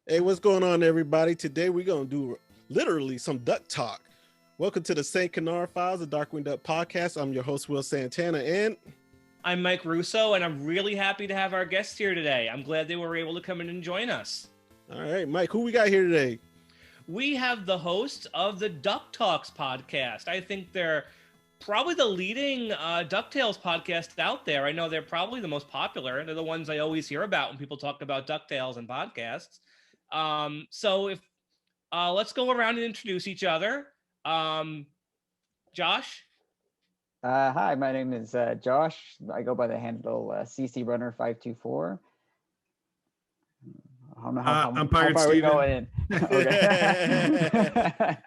Hey, what's going on, everybody? Today we're going to do literally some duck talk. Welcome to the St Canard Files, the Darkwing Duck Podcast. I'm your host, Will Santana, and I'm Mike Russo, and I'm really happy to have our guests here today. I'm glad they were able to come in and join us. All right, Mike, who we got here today? We have the hosts of the Ducktalks Podcast. I think they're probably the leading Ducktales podcast out there. I know they're probably the most popular. They're the ones I always hear about when people talk about Ducktales and podcasts. So if let's go around and introduce each other. Josh. Hi, my name is Josh. I go by the handle CCRunner524. I don't know I'm Pirate Steven. Okay.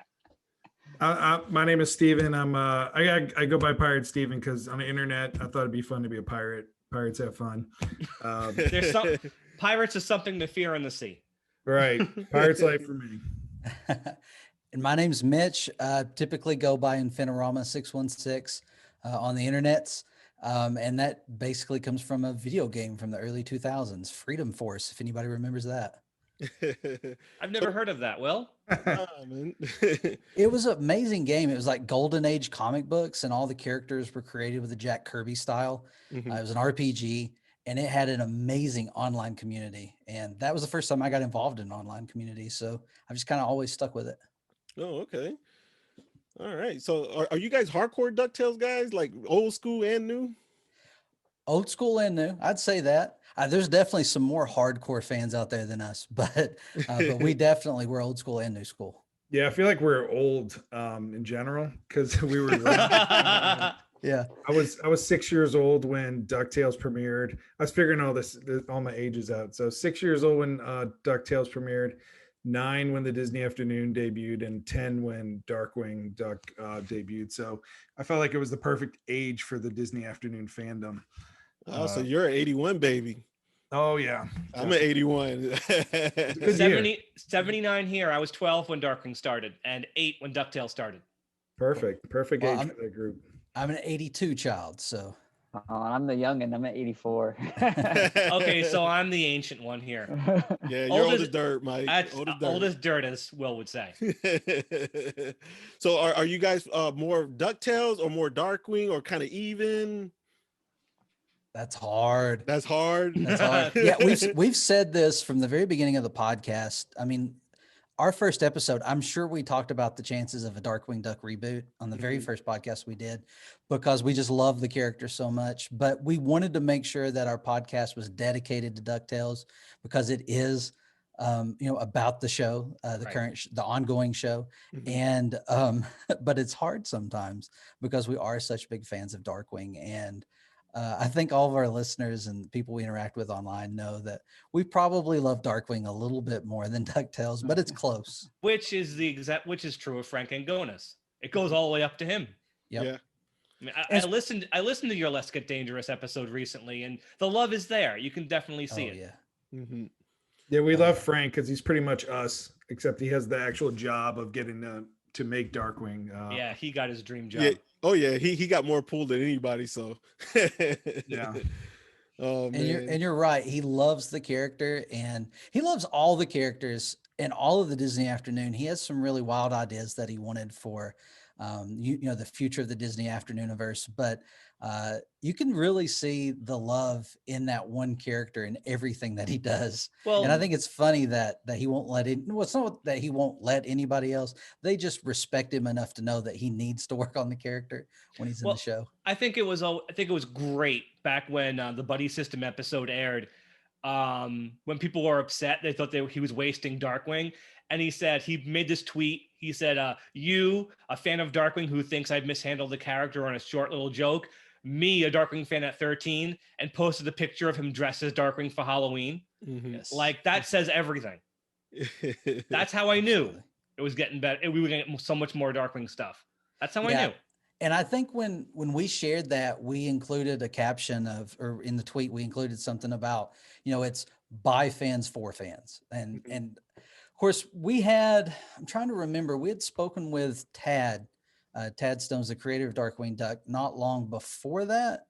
My name is Steven. I go by Pirate Steven because on the internet I thought it'd be fun to be a pirate. Pirates have fun. Pirates is something to fear in the sea. Right. Pirate's life for me. And my name's Mitch. Typically go by Infinirama616 on the internets. And that basically comes from a video game from the early 2000s, Freedom Force, if anybody remembers that. I've never heard of that. Will? It was an amazing game. It was like Golden Age comic books, and all the characters were created with the Jack Kirby style. Mm-hmm. It was an RPG, and it had an amazing online community. And that was the first time I got involved in an online community. So I've just kind of always stuck with it. Oh, okay. All right. So are you guys hardcore DuckTales guys, like old school and new? Old school and new, I'd say that. There's definitely some more hardcore fans out there than us, but we're old school and new school. Yeah, I feel like we're old in general because we were. Yeah, I was 6 years old when DuckTales premiered. I was figuring all my ages out. So 6 years old when DuckTales premiered, 9 when the Disney Afternoon debuted, and 10 when Darkwing Duck debuted. So I felt like it was the perfect age for the Disney Afternoon fandom. Oh, so you're an 81 baby. Oh yeah, I'm an 81. 79 here. I was 12 when Darkwing started and 8 when Ducktales started. Perfect age for that group. I'm an 82 child, so. I'm the youngin'. I'm at 84. Okay, so I'm the ancient one here. Yeah, you're old as dirt, Mike. Old as dirt, as Will would say. So are you guys more DuckTales or more Darkwing, or kind of even? That's hard. That's hard. Yeah, we've said this from the very beginning of the podcast. I mean, our first episode, I'm sure we talked about the chances of a Darkwing Duck reboot on the very first podcast we did, because we just love the character so much. But we wanted to make sure that our podcast was dedicated to DuckTales because it is, about the show, the ongoing show. Mm-hmm. And, but it's hard sometimes because we are such big fans of Darkwing. And I think all of our listeners and people we interact with online know that we probably love Darkwing a little bit more than DuckTales, but it's close. Which is true of Frank Angonis. It goes all the way up to him. Yep. Yeah. I mean, I listened to your Let's Get Dangerous episode recently, and the love is there. You can definitely see it. Yeah. Mm-hmm. Yeah, we love Frank because he's pretty much us, except he has the actual job of getting to make Darkwing. Yeah, he got his dream job. Yeah. Oh yeah, he got more pull than anybody. So yeah. Oh man. And you're right. He loves the character, and he loves all the characters and all of the Disney Afternoon. He has some really wild ideas that he wanted for, the future of the Disney Afternooniverse. But you can really see the love in that one character and everything that he does. Well, and I think it's funny that he won't let it. Well, it's not that he won't let anybody else. They just respect him enough to know that he needs to work on the character when he's in the show. I think it was great back when the Buddy System episode aired. When people were upset, they thought he was wasting Darkwing. And he made this tweet. He said, you, a fan of Darkwing who thinks I've mishandled the character on a short little joke, me, a Darkwing fan at 13, and posted a picture of him dressed as Darkwing for Halloween. Mm-hmm. Yes. Like, that says everything. That's how I knew it was getting better. We were getting so much more Darkwing stuff. That's how I knew. And I think when we shared that, we included a caption or in the tweet, we included something about, it's by fans for fans. And of course I'm trying to remember, we had spoken with Tad Stone's the creator of Darkwing Duck not long before that.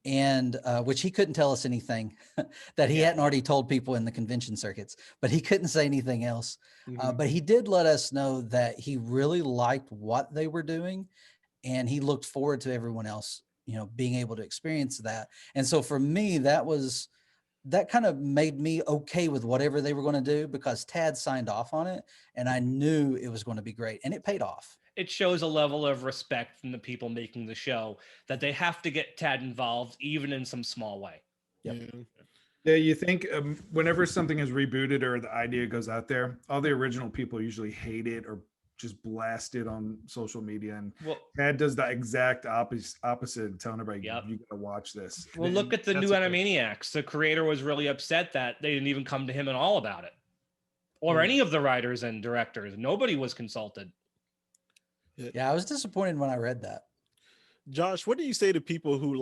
and which he couldn't tell us anything that he hadn't already told people in the convention circuits, but he couldn't say anything else. But he did let us know that he really liked what they were doing, and he looked forward to everyone else, being able to experience that. And so for me, that kind of made me okay with whatever they were going to do, because Tad signed off on it and I knew it was going to be great, and it paid off. It shows a level of respect from the people making the show that they have to get Tad involved, even in some small way. Yep. Yeah, you think whenever something is rebooted or the idea goes out there, all the original people usually hate it or just blast it on social media, and Tad does the exact opposite, telling everybody, you gotta watch this. Well, look at the new Animaniacs. The creator was really upset that they didn't even come to him at all about it, or any of the writers and directors. Nobody was consulted. Yeah, I was disappointed when I read that. Josh, what do you say to people who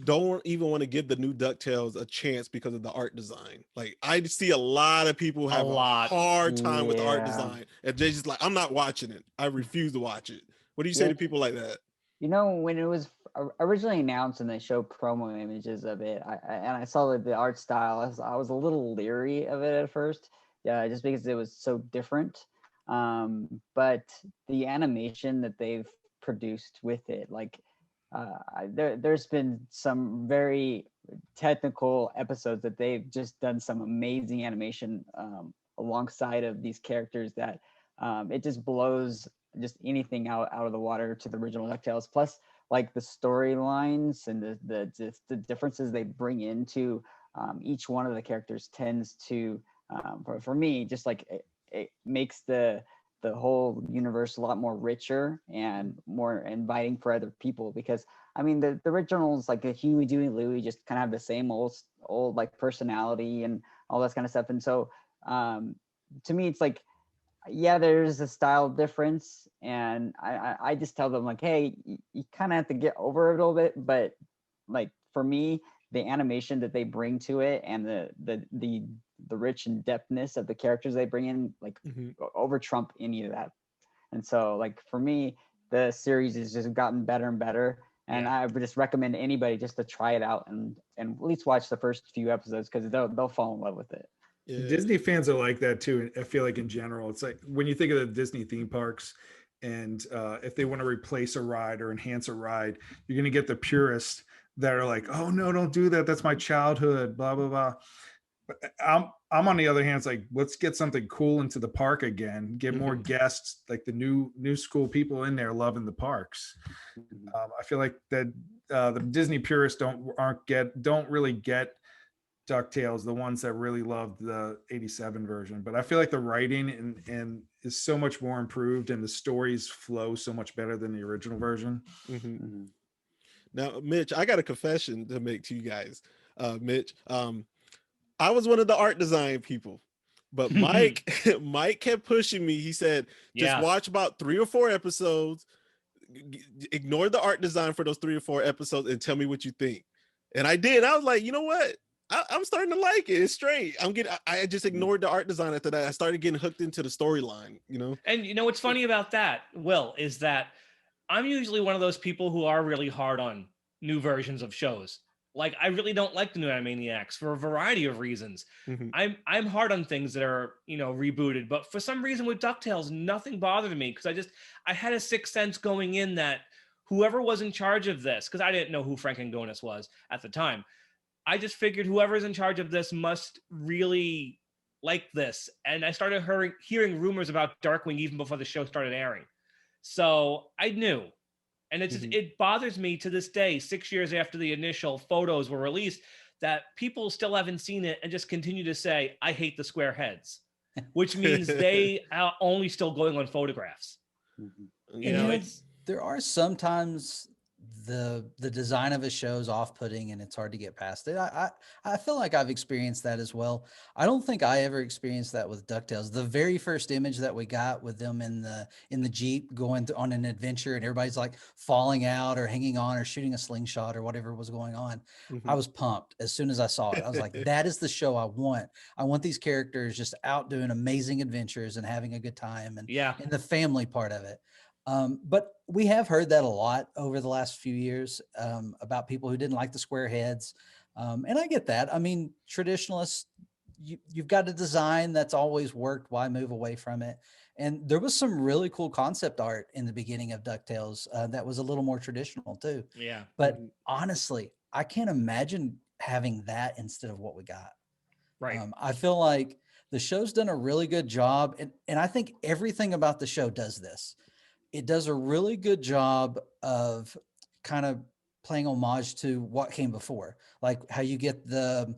don't even want to give the new DuckTales a chance because of the art design? Like, I see a lot of people have a hard time with art design, and they just I'm not watching it. I refuse to watch it. What do you say to people like that? When it was originally announced and they showed promo images of it, I saw the art style, I was a little leery of it at first, just because it was so different. But the animation that they've produced with it, there's been some very technical episodes that they've just done some amazing animation alongside of these characters that it just blows just anything out of the water to the original DuckTales. Plus, the storylines and the differences they bring into each one of the characters tends to, for me, just it makes the whole universe a lot more richer and more inviting for other people, because the originals, like the Huey, Dewey, Louie, just kind of have the same old personality and all that kind of stuff. And so to me, it's there's a style difference, and I just tell them hey, you kind of have to get over it a little bit, but for me, the animation that they bring to it and the rich and depthness of the characters they bring in over trump any of that. And so for me, the series has just gotten better and better, and I would just recommend anybody just to try it out and at least watch the first few episodes, because they'll fall in love with it. Disney fans are like that too. I feel in general, it's when you think of the Disney theme parks, and if they want to replace a ride or enhance a ride, you're going to get the purists that are oh no, don't do that, that's my childhood, blah blah blah. But I'm on the other hand, it's let's get something cool into the park again, get more guests, the new school people in there loving the parks. I feel that the Disney purists don't really get DuckTales, the ones that really loved the 87 version. But I feel the writing and is so much more improved, and the stories flow so much better than the original version. Now, Mitch, I got a confession to make to you guys. Mitch, I was one of the art design people, but Mike kept pushing me. He said, just watch about 3 or 4 episodes, ignore the art design for those 3 or 4 episodes, and tell me what you think. And I did. I was like, you know what? I'm starting to like it. It's straight. I just ignored the art design after that. I started getting hooked into the storyline, And what's funny about that, Will, is that I'm usually one of those people who are really hard on new versions of shows. I really don't like the new Animaniacs for a variety of reasons. I'm hard on things that are, rebooted, but for some reason with DuckTales, nothing bothered me, because I had a sixth sense going in that whoever was in charge of this, because I didn't know who Frank Angonis was at the time, I just figured whoever's in charge of this must really like this. And I started hearing rumors about Darkwing even before the show started airing. So I knew. And it bothers me to this day, 6 years after the initial photos were released, that people still haven't seen it and just continue to say, I hate the square heads, which means they are only still going on photographs. There are sometimes the design of a show is off-putting and it's hard to get past it. I feel like I've experienced that as well. I don't think I ever experienced that with DuckTales. The very first image that we got with them in the Jeep going on an adventure, and everybody's falling out or hanging on or shooting a slingshot or whatever was going on. I was pumped as soon as I saw it. I was like, that is the show I want. I want these characters just out doing amazing adventures and having a good time, and the family part of it. But we have heard that a lot over the last few years about people who didn't like the square heads. And I get that. I mean, traditionalists, you've got a design that's always worked. Why move away from it? And there was some really cool concept art in the beginning of DuckTales that was a little more traditional too. Yeah. But honestly, I can't imagine having that instead of what we got. Right. I feel like the show's done a really good job. And I think everything about the show does this. It does a really good job of kind of playing homage to what came before, like how you get the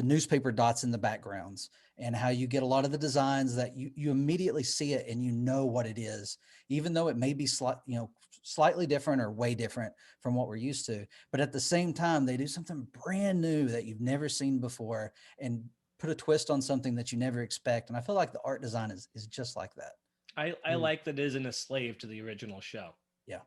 newspaper dots in the backgrounds, and how you get a lot of the designs that you immediately see it and you know what it is, even though it may be slightly different or way different from what we're used to. But at the same time, they do something brand new that you've never seen before and put a twist on something that you never expect. And I feel like the art design is just like that. I like that it isn't a slave to the original show. Yeah.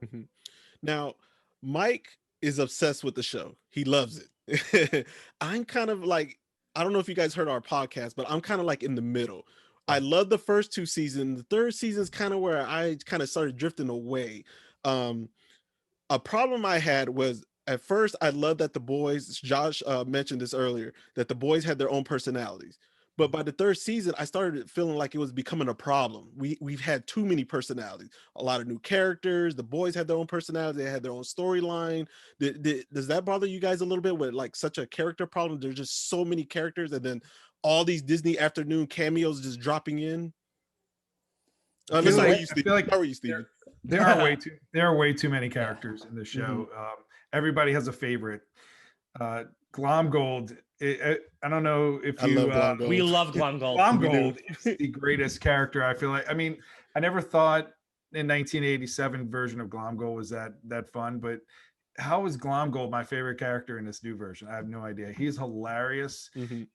Now, Mike is obsessed with the show. He loves it. I'm kind of like, I don't know if you guys heard our podcast, but I'm kind of like in the middle. I love the first two seasons. The third season is kind of where I kind of started drifting away. A problem I had was, at first, I loved that the boys, Josh mentioned this earlier, that the boys had their own personalities. But by the third season, I started feeling like it was becoming a problem. We've had too many personalities, a lot of new characters. The boys had their own personality. They had their own storyline. Does that bother you guys a little bit with like such a character problem? There's just so many characters, and then all these Disney afternoon cameos just dropping in. Let's start with you, Steve. How are you, Steve? There are way too many characters in the show. Everybody has a favorite. Glomgold. I don't know if you. We love Glomgold. Glomgold is the greatest character. I feel like. I mean, I never thought in 1987 version of Glomgold was that fun, but how is Glomgold my favorite character in this new version? I have no idea. He's hilarious,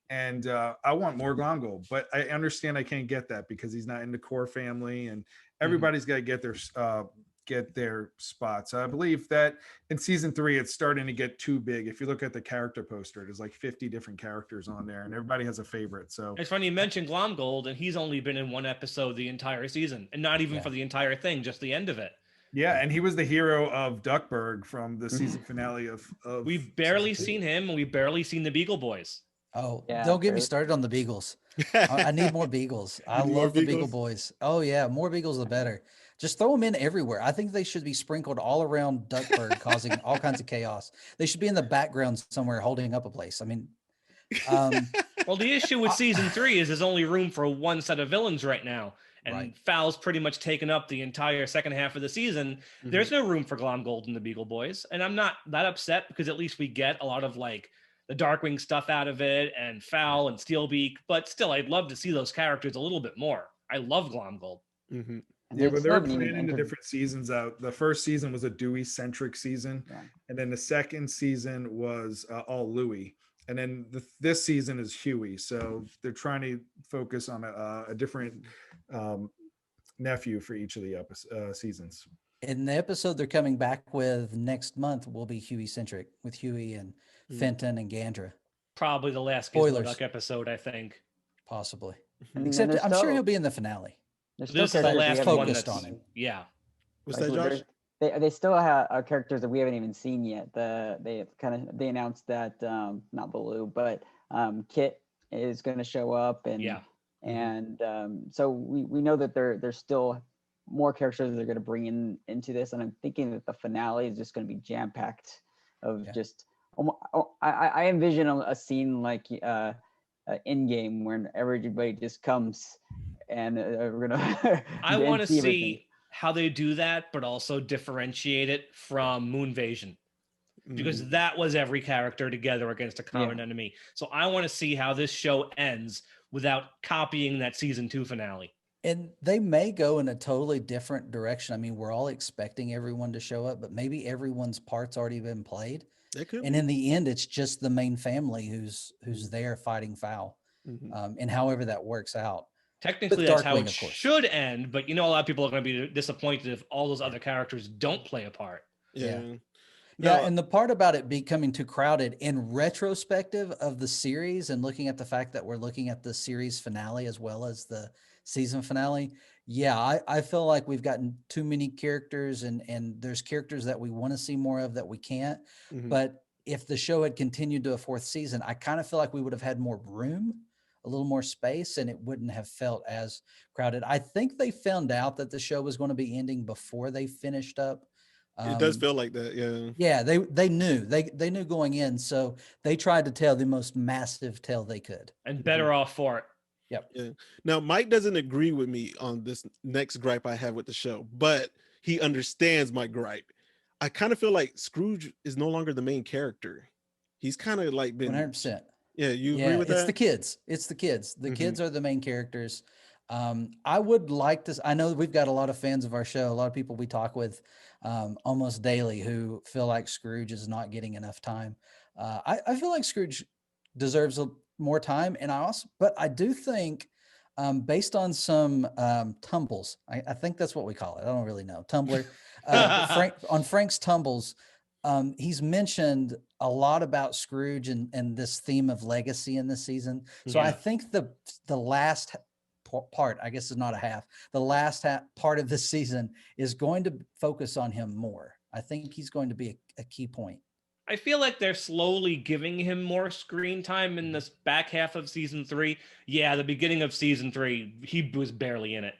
and I want more Glomgold, but I understand I can't get that because he's not in the core family, and everybody's got to get their spots. I believe that in season 3, it's starting to get too big. If you look at the character poster, there's like 50 different characters on there and everybody has a favorite. So it's funny you mentioned Glomgold, and he's only been in one episode the entire season, and not even for the entire thing, just the end of it. Yeah, and he was the hero of Duckburg from the season finale of We've barely seen him, and we've barely seen the Beagle Boys. Oh, yeah, don't get me started on the Beagles. I need more Beagles. I love the Beagle Boys. Oh yeah, more Beagles the better. Just throw them in everywhere. I think they should be sprinkled all around Duckburg, causing all kinds of chaos. They should be in the background somewhere holding up a place. I mean, well, the issue with season 3 is there's only room for one set of villains right now. And Foul's pretty much taken up the entire second half of the season. There's no room for Glomgold and the Beagle Boys. And I'm not that upset because at least we get a lot of like the Darkwing stuff out of it and Foul and Steelbeak. But still, I'd love to see those characters a little bit more. I love Glomgold. Yeah, but they're planning the different seasons out. The first season was a Dewey-centric season. And then the second season was all Louie. And then this season is Huey. So they're trying to focus on a different nephew for each of the seasons. And the episode they're coming back with next month will be Huey-centric with Huey and Fenton and Gandra. Probably the last Gizmoduck episode, I think. Possibly. Except I'm sure he'll be in the finale. This is the last one that's on him. Yeah. What's that, Josh? They still have characters that we haven't even seen yet. They announced that not Baloo, but Kit is going to show up, and so we know that there's still more characters that they're going to bring into this, and I'm thinking that the finale is just going to be jam packed of just. I envision a scene like in-game where everybody just comes and we're gonna. I want to see how they do that, but also differentiate it from Moonvasion, because that was every character together against a common enemy. So I want to see how this show ends without copying that season 2 finale. And they may go in a totally different direction. I mean, we're all expecting everyone to show up, but maybe everyone's part's already been played. And in the end, it's just the main family who's there fighting Foul, and however that works out. Technically, that's how it should end, but a lot of people are going to be disappointed if all those other characters don't play a part. And the part about it becoming too crowded, in retrospective of the series and looking at the fact that we're looking at the series finale as well as the season finale. Yeah, I feel like we've gotten too many characters, and there's characters that we want to see more of that we can't. Mhm. But if the show had continued to a fourth season, I kind of feel like we would have had more room, a little more space, and it wouldn't have felt as crowded. I think they found out that the show was going to be ending before they finished up. It does feel like that, yeah. Yeah, they knew they knew going in, so they tried to tell the most massive tale they could. And better off for it. Yep. Yeah. Now, Mike doesn't agree with me on this next gripe I have with the show, but he understands my gripe. I kind of feel like Scrooge is no longer the main character. He's kind of like been 100%. Yeah, you agree with it's that? the kids. It's the kids. The kids are the main characters. I would like to. I know we've got a lot of fans of our show, a lot of people we talk with almost daily who feel like Scrooge is not getting enough time. I feel like Scrooge deserves more time, and but I do think, based on some tumbles, I think that's what we call it. I don't really know. Tumblr. On Frank's tumbles, he's mentioned a lot about Scrooge and this theme of legacy in this season. So I think the last part, I guess is not a half, the last part of this season is going to focus on him more. I think he's going to be a key point. I feel like they're slowly giving him more screen time in this back half of season 3. Yeah, the beginning of season 3, he was barely in it.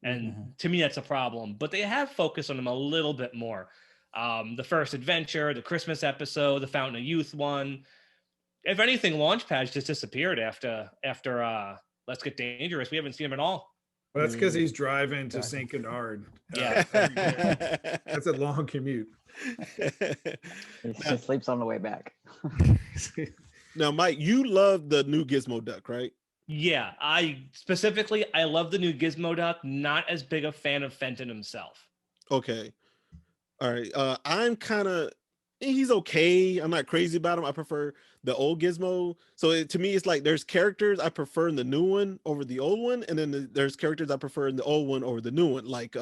And to me, that's a problem. But they have focused on him a little bit more. The first adventure, the Christmas episode, the Fountain of Youth one. If anything, Launchpad just disappeared after Let's Get Dangerous. We haven't seen him at all. Well, that's because he's driving to St Canard. Yeah. That's a long commute. He sleeps on the way back. Now, Mike, you love the new Gizmoduck, right? Yeah, I love the new Gizmoduck. Not as big a fan of Fenton himself. Okay. All right. I'm kind of, he's okay. I'm not crazy about him. I prefer the old Gizmo. So to me, it's like there's characters I prefer in the new one over the old one. And then there's characters I prefer in the old one over the new one. Like,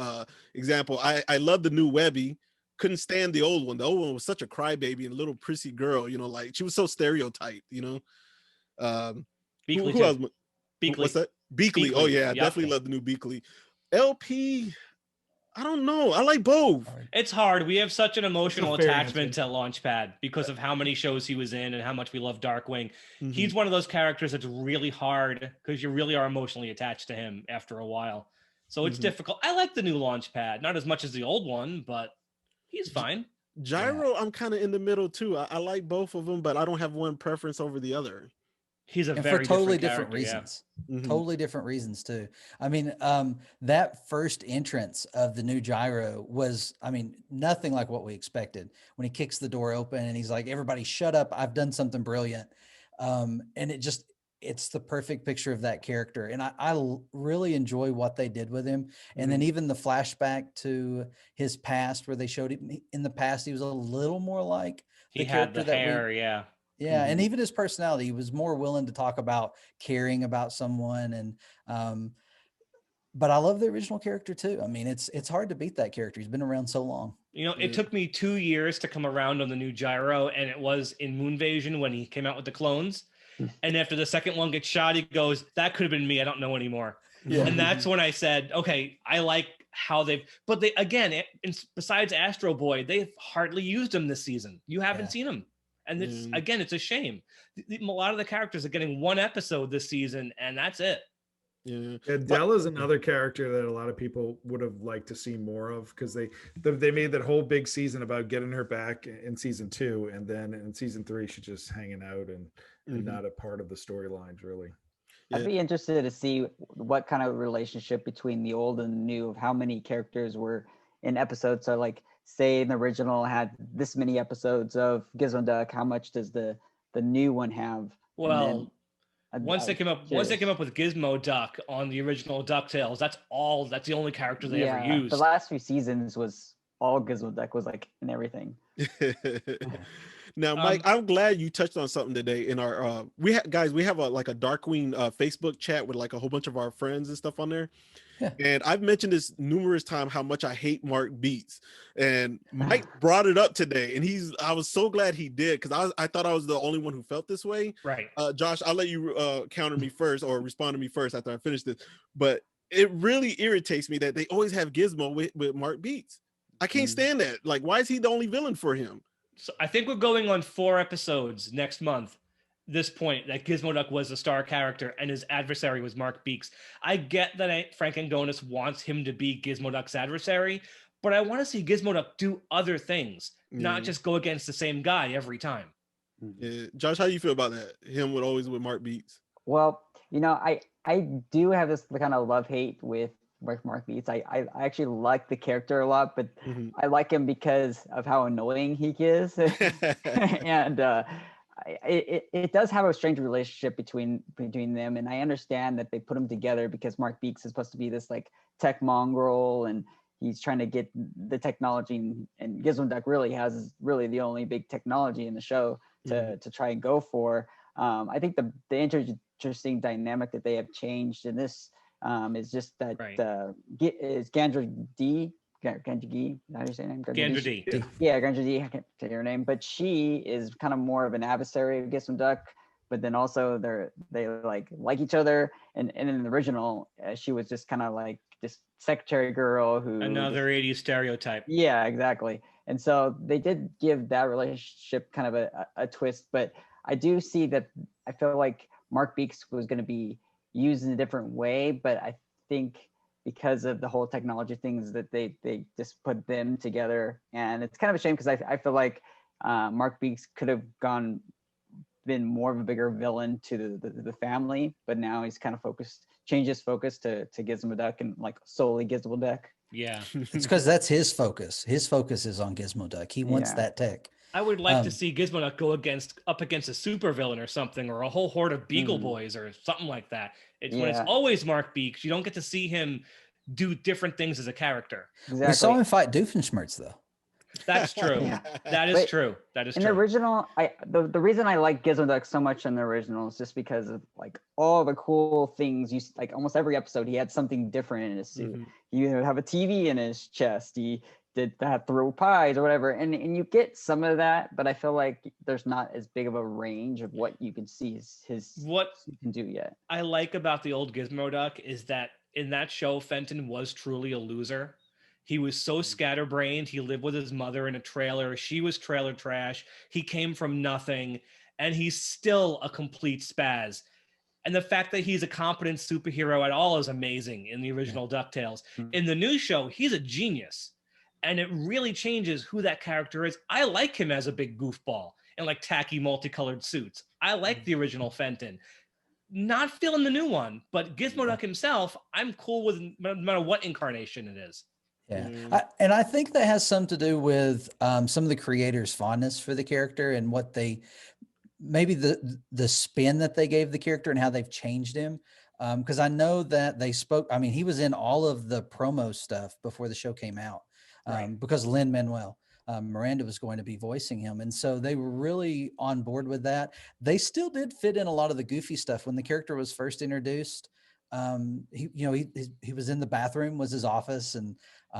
example, I love the new Webby. Couldn't stand the old one. The old one was such a crybaby and a little prissy girl, you know, like she was so stereotyped, you know. Beakley, who else? Beakley. What's that? Beakley. Oh yeah, Yep. definitely love the new Beakley. LP, I don't know. I like both. It's hard. We have such an emotional That's a fair attachment to Launchpad because of how many shows he was in and how much we love Darkwing. Mhm. He's one of those characters that's really hard because you really are emotionally attached to him after a while. So it's difficult. I like the new Launchpad, not as much as the old one, but he's fine. Gyro, I'm kind of in the middle too. I like both of them, but I don't have one preference over the other. He's a And very for totally different different character, reasons. Mhm. Totally different reasons too. I mean, that first entrance of the new Gyro was, I mean, nothing like what we expected. When he kicks the door open and he's like, "Everybody shut up, I've done something brilliant." And it's the perfect picture of that character. And I really enjoy what they did with him. And then even the flashback to his past where they showed him in the past, he was a little more like He had the hair, yeah. yeah, and even his personality, he was more willing to talk about caring about someone, and but I love the original character too. I mean, it's hard to beat that character. He's been around so long. You know, it took me 2 years to come around on the new Gyro, and it was in Moonvasion when he came out with the clones. And after the second one gets shot, he goes, "That could have been me. I don't know anymore." Yeah. And that's when I said, okay, I like how but they, again, besides Astro Boy, they've hardly used him this season. You haven't seen him. And it's a shame. A lot of the characters are getting one episode this season, and that's it. Yeah. Della's another character that a lot of people would have liked to see more of because they made that whole big season about getting her back in season 2, and then in season 3 she's just hanging out and not a part of the storylines really. I'd be interested to see what kind of relationship between the old and the new, of how many characters were in episodes. So like, say the original had this many episodes of Gizmoduck, how much does the new one have? Well, once they came up with Gizmoduck on the original Ducktales, that's the only character they ever used. The last few seasons was all Gizmoduck was like in everything. Now, Mike, I'm glad you touched on something today in our we have a Darkwing Facebook chat with like a whole bunch of our friends and stuff on there. Yeah. And I've mentioned this numerous times how much I hate Mark Beats, and Mike brought it up today, and I was so glad he did, because I thought I was the only one who felt this way. Right. Josh, I'll let you counter me first or respond to me first after I finish this. But it really irritates me that they always have Gizmo with Mark Beats. I can't stand that. Like, why is he the only villain for him? So I think we're going on 4 episodes next month. This point that Gizmoduck was the star character and his adversary was Mark Beaks. I get that Frank Angonis wants him to be Gizmoduck's adversary, but I want to see Gizmoduck do other things, not just go against the same guy every time. Yeah. Josh, how you feel about that? Him with Mark Beats? Well, I do have this kind of love-hate with Mark Beats. I actually like the character a lot, but I like him because of how annoying he is. And it does have a strange relationship between them, and I understand that they put them together because Mark Beaks is supposed to be this like tech mongrel, and he's trying to get the technology, and Gizmoduck really has the only big technology in the show to try and go for. I think the interesting dynamic that they have changed in this is just that is Gandra D. Gandra D. How do you say her name? Gandra D. Yeah, Gandra D. I can't say her name, but she is kind of more of an adversary of Gizmoduck. But then also they like each other, and in the original, she was just kind of like this secretary girl who another 80s stereotype. Yeah, exactly. And so they did give that relationship kind of a twist, but I do see that I feel like Mark Beaks was going to be used in a different way, but I think because of the whole technology things that they just put them together, and it's kind of a shame because I feel like Mark Beaks could have been more of a bigger villain to the family, but now he's kind of changed his focus to Gizmoduck and like solely Gizmoduck. Yeah, it's because that's his focus. His focus is on Gizmoduck. He wants that tech. I would like to see Gizmoduck go up against a supervillain or something, or a whole horde of Beagle Boys or something like that. When it's always Mark Beaks, you don't get to see him do different things as a character. Exactly. We saw him fight Doofenshmirtz though. That's true. That is true. That is true. In the original, the reason I like Gizmoduck so much in the original is just because of like all the cool things. Like almost every episode, he had something different in his suit. He would have a TV in his chest. He did that throw pies or whatever, and you get some of that, but I feel like there's not as big of a range of what you can see what he can do yet. I like about the old Gizmoduck is that in that show, Fenton was truly a loser. He was so scatterbrained. He lived with his mother in a trailer. She was trailer trash. He came from nothing, and he's still a complete spaz. And the fact that he's a competent superhero at all is amazing in the original Ducktales. In the new show, he's a genius. And it really changes who that character is. I like him as a big goofball in like tacky multicolored suits. I like the original Fenton. Not feeling the new one, but Gizmoduck himself, I'm cool with no matter what incarnation it is. Yeah. And I think that has something to do with some of the creators' fondness for the character and what maybe the spin that they gave the character and how they've changed him. Because I know that they spoke, he was in all of the promo stuff before the show came out. Because Lin-Manuel Miranda was going to be voicing him. And so they were really on board with that. They still did fit in a lot of the goofy stuff. When the character was first introduced, he was in the bathroom, was his office, and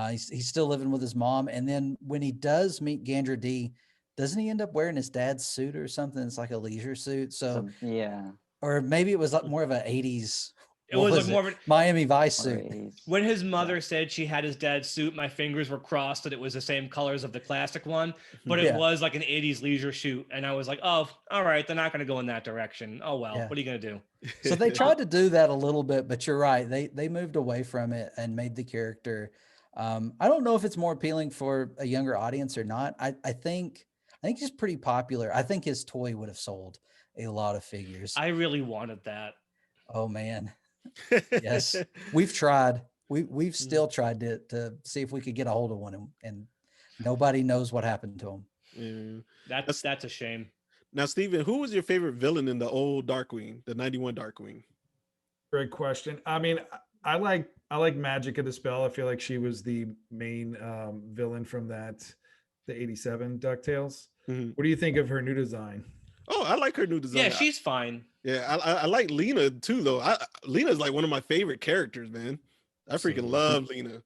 he's still living with his mom. And then when he does meet Gandra D, doesn't he end up wearing his dad's suit or something? It's like a leisure suit. So yeah. Or maybe it was like more of an 80s. It was like more of a Miami Vice suit. When his mother said she had his dad's suit, my fingers were crossed that it was the same colors of the classic one, but it was like an 80s leisure suit. And I was like, oh, all right, they're not going to go in that direction. Oh, well, what are you going to do? So they tried to do that a little bit, but you're right. They moved away from it and made the character. I don't know if it's more appealing for a younger audience or not. I think he's pretty popular. I think his toy would have sold a lot of figures. I really wanted that. Oh, man. Yes, we've tried. We've still tried to see if we could get a hold of one, and nobody knows what happened to him. That's a shame. Now, Steven, who was your favorite villain in the old Darkwing, the 91 Darkwing? Great question. I like Magica the Spell. I feel like she was the main villain from the 87 Ducktales. What do you think of her new design? Oh, I like her new design. Yeah, she's fine. Yeah, I like Lena too, though. Lena's like one of my favorite characters, man. I freaking love Lena.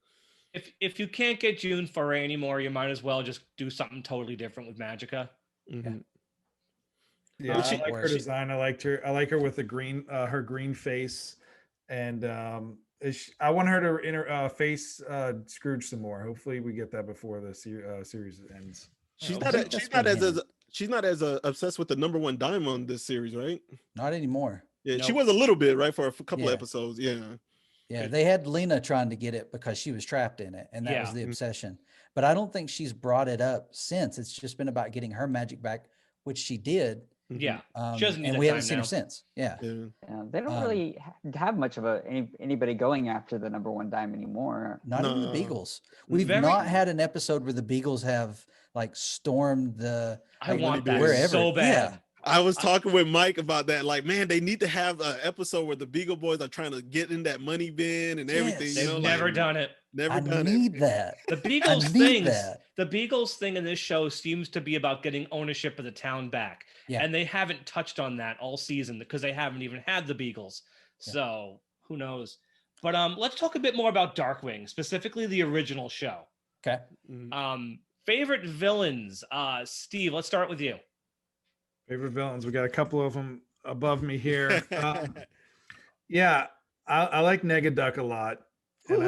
If you can't get June Foray anymore, you might as well just do something totally different with Magica. Yeah, I like her design. I like her with the green, her green face, and I want her to face Scrooge some more. Hopefully, we get that before the series ends. She's I not. think She's that's not been as. hinted. She's not as obsessed with the number one dime on this series, right? Not anymore. Yeah, she Nope. was a little bit, right, for a couple of Yeah. episodes. Yeah. Yeah, they had Lena trying to get it because she was trapped in it, and that was Yeah. the obsession. But I don't think she's brought it up since. It's just been about getting her magic back, which she did. Yeah. She doesn't need And that we haven't time seen her now. since. Yeah. Yeah. Yeah, they don't really have much of anybody going after the number one dime anymore. Not even the No. Beagles. We've Very- not had an episode where the Beagles have like stormed the I like, want that wherever. so bad. Yeah. I was talking with Mike about that. Like, man, they need to have an episode where the Beagle Boys are trying to get in that money bin and everything. Yes. You They've know, never like, done it. Never I done need it. that. The Beagles need things. that. The Beagles thing in this show seems to be about getting ownership of the town back. Yeah. And they haven't touched on that all season because they haven't even had the Beagles. Yeah. So who knows? But let's talk a bit more about Darkwing, specifically the original show. Okay. Favorite villains. Steve, let's start with you. Favorite villains. We got a couple of them above me here. Yeah, I like Negaduck a lot, and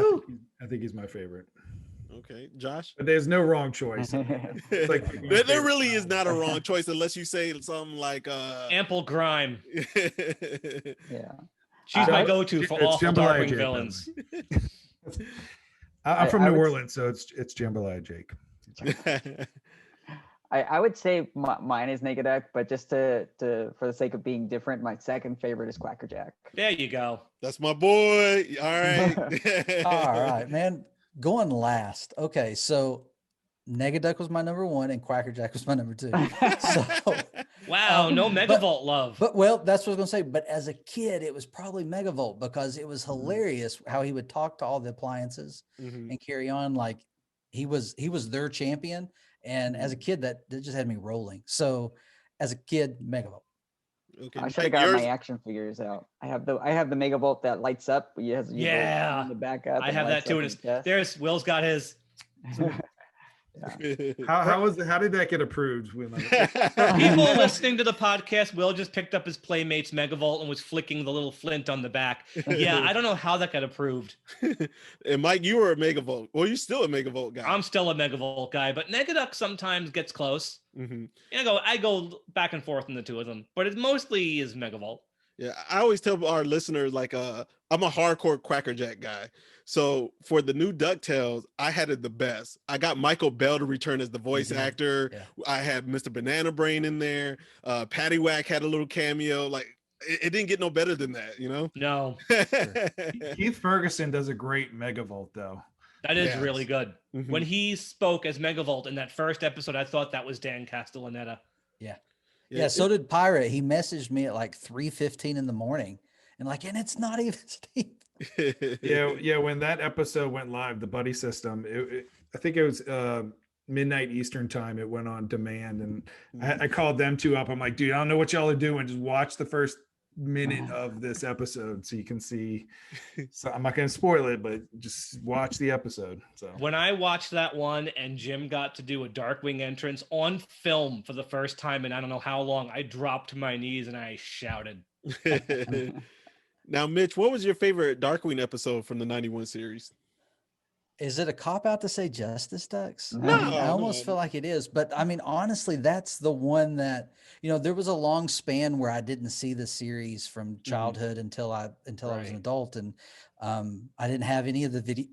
I think he's my favorite. Okay, Josh. But there's no wrong choice. It's like my There favorite really is villain. not a wrong choice unless you say something like Ample Grime. Yeah. She's my go-to for It's awful Jambalaya Darkwing Jake, villains. I'm from I New would- Orleans, so it's Jambalaya Jake. I would say mine is Negaduck, but just to for the sake of being different, my second favorite is Quackerjack. There you go. That's my boy. All right. All right, man. Going last. Okay, so Negaduck was my number one, and Quackerjack was my number two. So, Wow, no but- Megavolt love. but well, that's what I was gonna say. But as a kid, it was probably Megavolt because it was hilarious how he would talk to all the appliances Mhm. and carry on like he was their champion. And as a kid, that just had me rolling. So as a kid, Megavolt. Okay. I should have Mike, got yours? my action figures out. I have the Megavolt that lights up. You have Yeah. the back up. I and have that lights too. up And in chest. there's Will's got his. How did that get approved? People listening to the podcast, Will just picked up his Playmates Megavolt and was flicking the little flint on the back. Yeah, I don't know how that got approved. And Mike, you were a Megavolt. Well, you're still a Megavolt guy. I'm still a Megavolt guy, but Negaduck sometimes gets close. Mhm. I go back and forth in the two of them, but it mostly is Megavolt. Yeah, I always tell our listeners like I'm a hardcore Quackerjack guy. So for the new Ducktales, I had it the best. I got Michael Bell to return as the voice did, actor. yeah. I had Mr. Banana Brain in there. Paddywhack had a little cameo. Like it didn't get no better than that, you know? No, Keith Ferguson does a great Megavolt, though. that is Yes. really good. Mhm. When he spoke as Megavolt in that first episode, I thought that was Dan Castellaneta. Yeah, so did Pirate. He messaged me at like 3:15 in the morning, and it's not even Steve. Yeah. When that episode went live, the buddy system, I think it was midnight Eastern time. It went on demand, and I called them two up. I'm like, dude, I don't know what y'all are doing. Just watch the first minute of this episode so you can see. So I'm not going to spoil it, but just watch the episode. So When I watched that one and Jim got to do a Darkwing entrance on film for the first time in I don't know how long, I dropped to my knees and I shouted. Now, Mitch, what was your favorite Darkwing episode from the 91 series? Is it a cop out to say Justice Ducks? No, I almost no. feel like it is, but I mean, honestly, that's the one that there was a long span where I didn't see the series from childhood until I was Right. an adult, and I didn't have any of the video.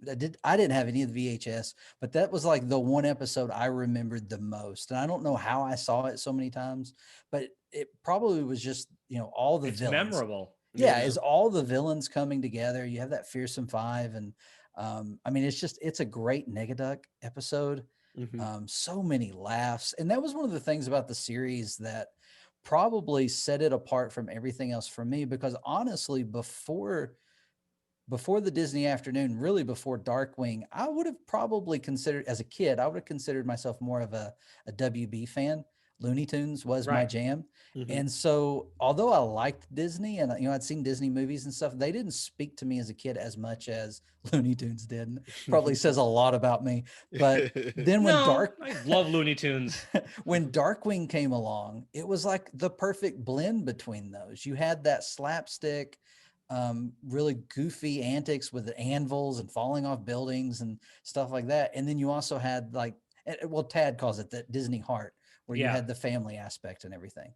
I didn't have any of the VHS, but that was like the one episode I remembered the most, and I don't know how I saw it so many times, but it probably was just all the It's villains. memorable. Yeah, is all the villains coming together. You have that fearsome five, and I mean, it's a great Negaduck episode. Mhm. So many laughs, and that was one of the things about the series that probably set it apart from everything else for me. Because honestly, before the Disney Afternoon, really before Darkwing, I would have probably considered, as a kid, I would have considered myself more of a WB fan. Looney Tunes was my Right. jam. Mhm. And so, although I liked Disney and I'd seen Disney movies and stuff, they didn't speak to me as a kid as much as Looney Tunes did. And probably says a lot about me. But then when I love Looney Tunes. when Darkwing came along, it was like the perfect blend between those. You had that slapstick, really goofy antics with the anvils and falling off buildings and stuff like that. And then you also had like, well, Tad calls it the Disney heart, where you had the family aspect and everything.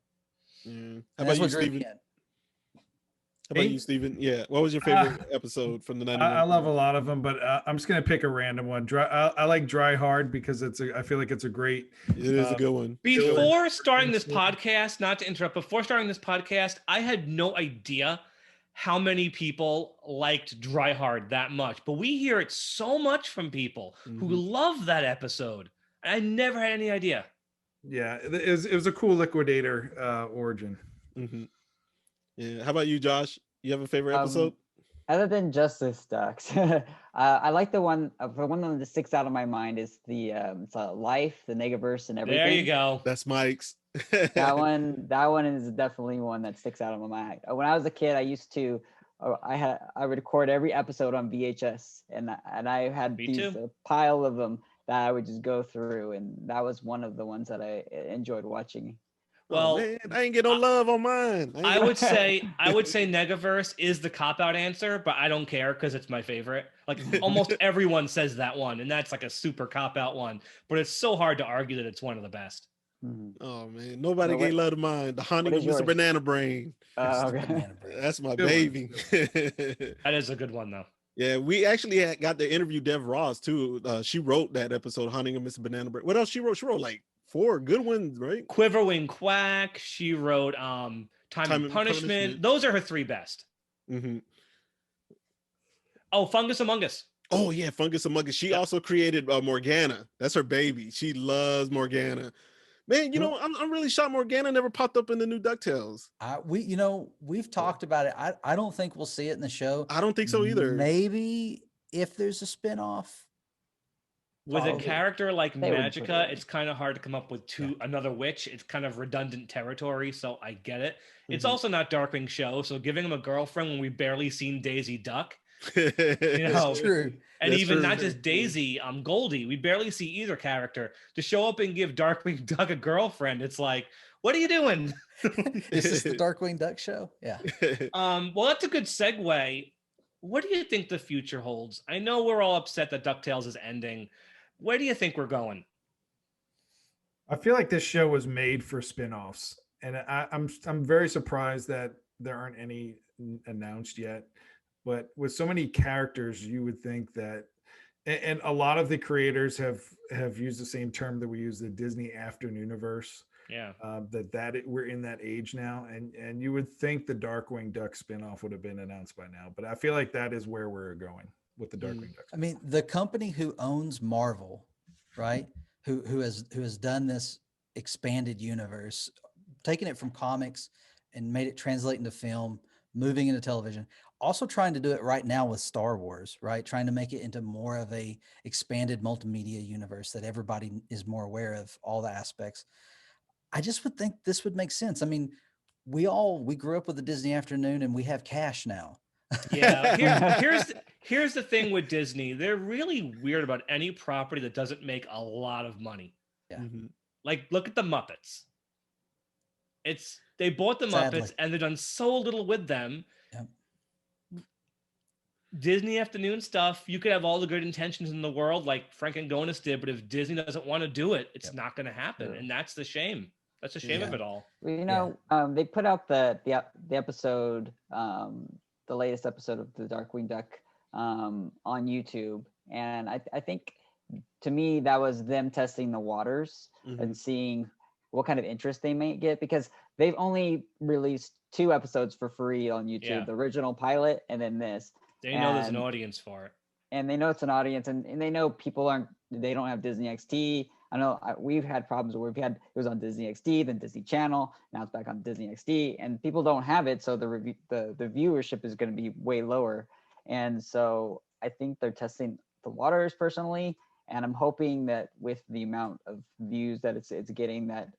How about you, Steven? How about you, Steven? Yeah. What was your favorite episode from the 91? I love a lot of them, but I'm just gonna pick a random one. I like Dry Hard because I feel like it's a great. It is a good one. Before starting this podcast, not to interrupt, before starting this podcast, I had no idea how many people liked Dry Hard that much, but we hear it so much from people who love that episode. I never had any idea. Yeah, it was a cool Liquidator origin. Yeah. How about you, Josh? You have a favorite episode? Other than Justice Ducks, I like the one that sticks out of my mind is the Life, the Negaverse, and everything. There you go. That's Mike's. that one is definitely one that sticks out of my mind. When I was a kid, I used to I would record every episode on VHS, and I had a pile of them that I would just go through, and that was one of the ones that I enjoyed watching. Well, man, I ain't get no love on mine. I would say Negaverse is the cop-out answer, but I don't care because it's my favorite. Like almost everyone says that one, and that's like a super cop-out one. But it's so hard to argue that it's one of the best. Oh man, nobody gave love to mine. The Haunting of Mr. Banana Brain. Okay. That's my baby. That is a good one though. Yeah, we actually got to interview Dev Ross too. She wrote that episode, Haunting of Mr. Banana Brain. What else she wrote? She wrote like 4 good ones, right? Quiverwing Quack. She wrote Time and Punishment. Those are her 3 best. Oh, Fungus Among Us. Oh yeah, Fungus Among Us. She also created Morgana. That's her baby. She loves Morgana. Man, you know, I'm really shocked Morgana never popped up in the new DuckTales. We've talked about it. I don't think we'll see it in the show. I don't think so either. Maybe if there's a spinoff. With a character like Magica, it's kind of hard to come up with another witch. It's kind of redundant territory, so I get it. It's also not Darkwing show, so giving him a girlfriend when we've barely seen Daisy Duck. That's true. And That's even true. Not just Daisy, Goldie. We barely see either character. To show up and give Darkwing Duck a girlfriend, it's like, what are you doing? Is this the Darkwing Duck show? Yeah. Well, that's a good segue. What do you think the future holds? I know we're all upset that DuckTales is ending. Where do you think we're going? I feel like this show was made for spinoffs, and I'm very surprised that there aren't any announced yet. But with so many characters, you would think that, and a lot of the creators have used the same term that we use, the Disney Afternooniverse. Yeah. We're in that age now, and you would think the Darkwing Duck spinoff would have been announced by now. But I feel like that is where we're going with the Darkwing Duck. I mean, the company who owns Marvel, right? Who has done this expanded universe, taken it from comics and made it translate into film, moving into television, also trying to do it right now with Star Wars, right? Trying to make it into more of a expanded multimedia universe that everybody is more aware of all the aspects. I just would think this would make sense. I mean, we grew up with the Disney Afternoon and we have cash now. Yeah. Here's the thing with Disney. They're really weird about any property that doesn't make a lot of money. Yeah. Like look at the Muppets. They bought the Muppets and they've done so little with them. Yep. Disney Afternoon stuff, you could have all the good intentions in the world like Frank and Gonis did, but if Disney doesn't want to do it, it's not going to happen. And that's the shame. That's the shame of it all. Well, they put out the episode, the latest episode of the Darkwing Duck on YouTube. And I think to me, that was them testing the waters and seeing what kind of interest they may get, because they've only released 2 episodes for free on YouTube, the original pilot and then this. They know there's an audience for it. And they know it's an audience, and they know people they don't have Disney XD. I know we've had problems where it was on Disney XD, then Disney Channel, now it's back on Disney XD, and people don't have it, so the viewership is going to be way lower. And so I think they're testing the waters personally, and I'm hoping that with the amount of views that it's getting, that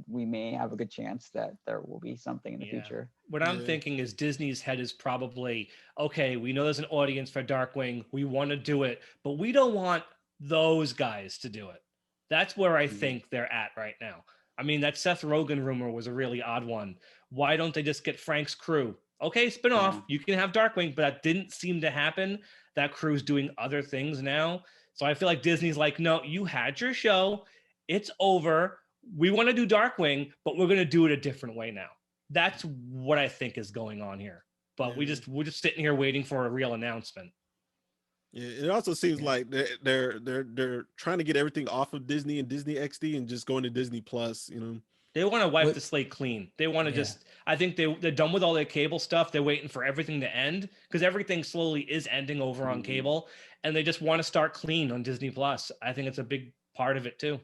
we may have a good chance that there will be something in the future. What I'm thinking is Disney's head is probably, okay, we know there's an audience for Darkwing, we want to do it, but we don't want those guys to do it. That's where I think they're at right now. I mean, that Seth Rogen rumor was a really odd one. Why don't they just get Frank's crew? okay, spinoff, Yeah. you can have Darkwing, but that didn't seem to happen. That crew's doing other things now. So I feel like Disney's like, no, you had your show. It's over. We want to do Darkwing, but we're going to do it a different way now. That's what I think is going on here. But we're just sitting here waiting for a real announcement. Yeah, it also seems like they're trying to get everything off of Disney and Disney XD and just going to Disney Plus, you know. They want to wipe the slate clean. They want to I think they're done with all their cable stuff. They're waiting for everything to end because everything slowly is ending over on cable, and they just want to start clean on Disney Plus. I think it's a big part of it too.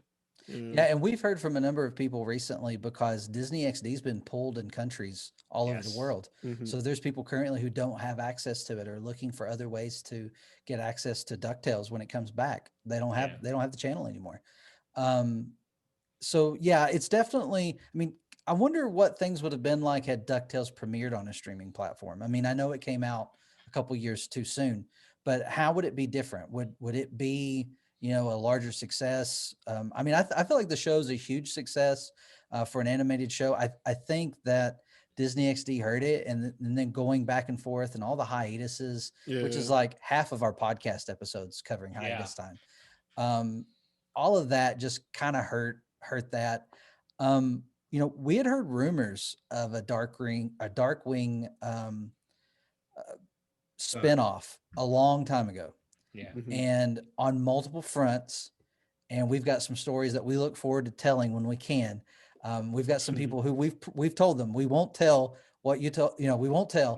Yeah, and we've heard from a number of people recently because Disney XD's been pulled in countries all over the world. So there's people currently who don't have access to it or looking for other ways to get access to DuckTales when it comes back. They don't have the channel anymore. So yeah, it's definitely, I mean, I wonder what things would have been like had DuckTales premiered on a streaming platform. I mean, I know it came out a couple years too soon, but how would it be different? Would it be, you know, a larger success? I mean, I feel like the show's a huge success for an animated show. I think that Disney XD heard it and then going back and forth and all the hiatuses, which is like half of our podcast episodes covering hiatus time. All of that just kind of hurt that. You know, we had heard rumors of a Darkwing spinoff a long time ago. Yeah. And on multiple fronts, and we've got some stories that we look forward to telling when we can. We've got some people who we've told them we won't tell what you tell, you know, we won't tell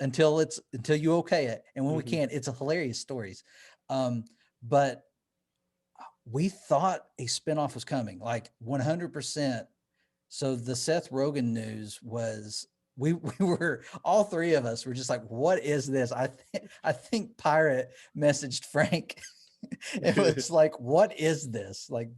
until you okay it. And when we can, it's a hilarious stories. But we thought a spinoff was coming, like 100%. So the Seth Rogen news was, we were, all three of us were just like, what is this? I think Pirate messaged Frank. It was like, what is this? Like,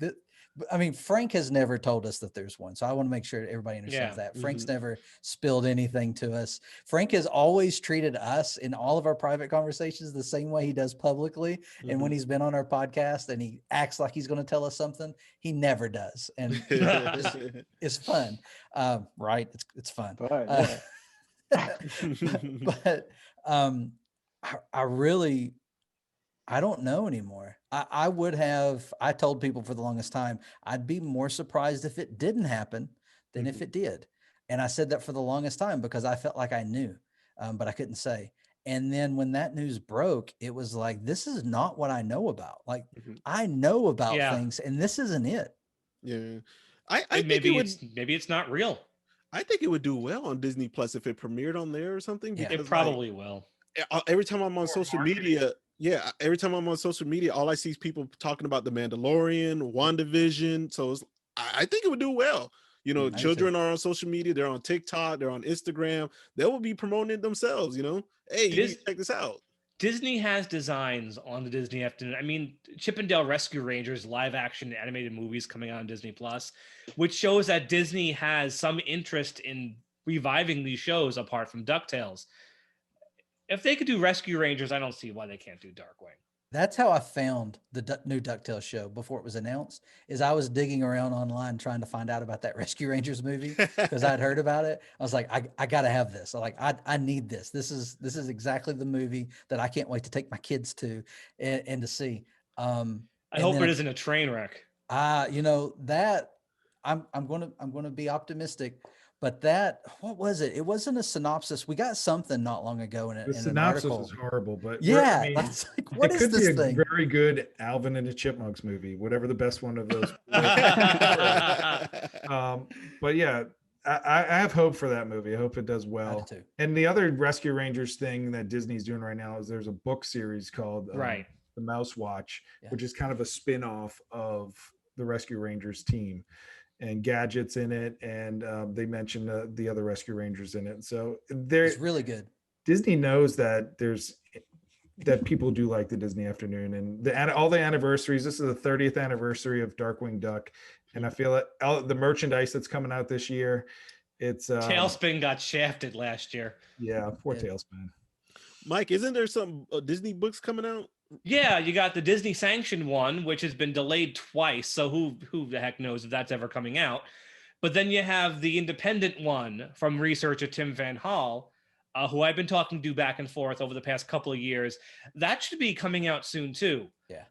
I mean, Frank has never told us that there's one. So I want to make sure everybody understands that. Frank's never spilled anything to us. Frank has always treated us in all of our private conversations the same way he does publicly. And when he's been on our podcast and he acts like he's going to tell us something, he never does. And it's fun. Right. It's fun. But I don't know anymore. I told people for the longest time, I'd be more surprised if it didn't happen than if it did. And I said that for the longest time because I felt like I knew, but I couldn't say. And then when that news broke, it was like, this is not what I know about. Like I know about things and this isn't it. Yeah. I think maybe it's not real. I think it would do well on Disney Plus if it premiered on there or something. Yeah. It probably will. Every time I'm on social media, every time I'm on social media, all I see is people talking about The Mandalorian, WandaVision. So I think it would do well. You know, children are on social media. They're on TikTok. They're on Instagram. They will be promoting it themselves, you know. Hey, you need to check this out. Disney has designs on the Disney Afternoon. I mean, Chip and Dale Rescue Rangers live action animated movies coming out on Disney Plus, which shows that Disney has some interest in reviving these shows apart from DuckTales. If they could do Rescue Rangers, I don't see why they can't do Darkwing. That's how I found the new DuckTales show before it was announced, is I was digging around online trying to find out about that Rescue Rangers movie because I'd heard about it. I was like, I got to have this. I need this. This is exactly the movie that I can't wait to take my kids to and to see. I hope it isn't a train wreck. You know, that I'm going to be optimistic. But what was it? It wasn't a synopsis. We got something not long ago in an article. The synopsis is horrible, but that's like, what is this thing? A very good Alvin and the Chipmunks movie, whatever the best one of those. But yeah, I have hope for that movie. I hope it does well. And the other Rescue Rangers thing that Disney's doing right now is there's a book series called The Mouse Watch, which is kind of a spin-off of the Rescue Rangers team. And Gadget's in it, and they mentioned the other Rescue Rangers in it. So it's really good. Disney knows that that people do like the Disney Afternoon and all the anniversaries. This is the 30th anniversary of Darkwing Duck, and I feel that the merchandise that's coming out this year, it's Tailspin got shafted last year. Yeah, poor Tailspin. Mike, isn't there some Disney books coming out? Yeah, you got the Disney sanctioned one, which has been delayed twice. So who the heck knows if that's ever coming out? But then you have the independent one from researcher Tim Van Hall, who I've been talking to back and forth over the past couple of years. That should be coming out soon too. Yeah.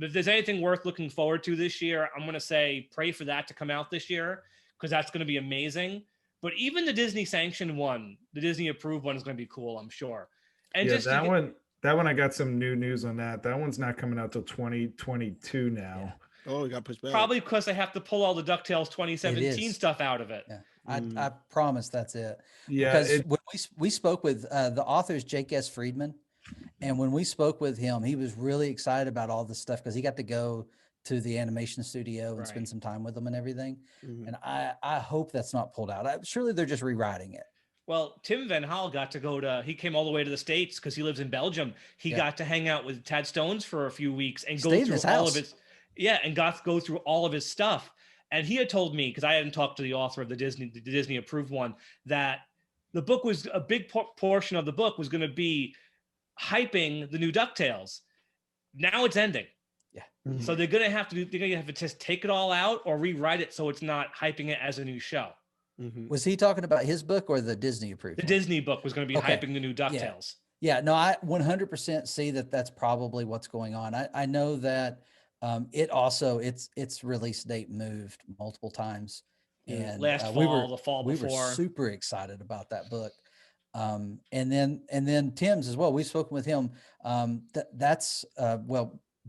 If there's anything worth looking forward to this year, I'm going to say pray for that to come out this year, because that's going to be amazing. But even the Disney sanctioned one, the Disney approved one, is going to be cool, I'm sure. And yeah, just that one I got some new news on that. That one's not coming out till 2022 now. Yeah. Oh, it got pushed back. Probably because they have to pull all the DuckTales 2017 stuff out of it. Yeah. I promise that's it. Yeah, because when we spoke with the author's Jake S. Friedman, and when we spoke with him, he was really excited about all this stuff because he got to go to the animation studio and spend some time with them and everything. And I hope that's not pulled out. Surely they're just rewriting it. Well, Tim Van Hal got to he came all the way to the States because he lives in Belgium. He got to hang out with Tad Stones for a few weeks and go through all of his, go through all of his stuff. And he had told me, because I hadn't talked to the author of the Disney approved one, that the book was a big portion of the book was going to be hyping the new DuckTales. Now it's ending. Yeah. So they're going to have to just take it all out or rewrite it so it's not hyping it as a new show. Was he talking about his book or the Disney approved? The Disney book was going to be hyping the new DuckTales. Yeah, no, I 100% see that that's probably what's going on. I know that its release date moved multiple times. And the fall we before. were super excited about that book. And then Tim's as well. We've spoken with him. That's